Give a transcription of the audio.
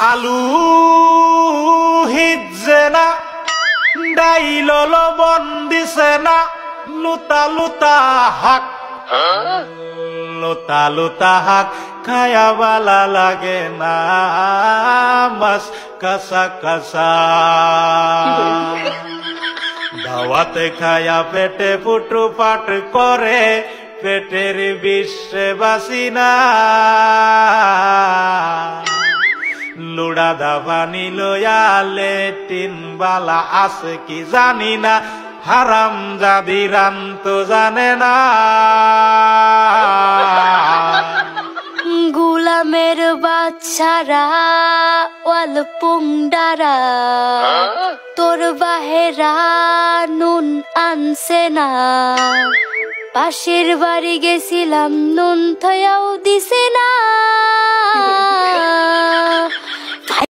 আলু হিজছে না ডাইল লবণ দিছে না লুতা লুতা হাক লুতা লুতা হাক খায়া বালা লাগে না মাছ কাঁচা কাঁচা দাওয়াতে খায়া পেটে ফুটু পাট করে পেটের বিশ্বে বাসি না লুড়া দাবানি লয়া লেটিন বালা আছে কি জানি না হারাম জাদি রাম তো জানে না গুলামের বাচ্চারা ওয়াল পুংডারা তোর বাহেরা নুন আনছে না পাশের বাড়ি গেছিলাম নুন থয়াও দিছে না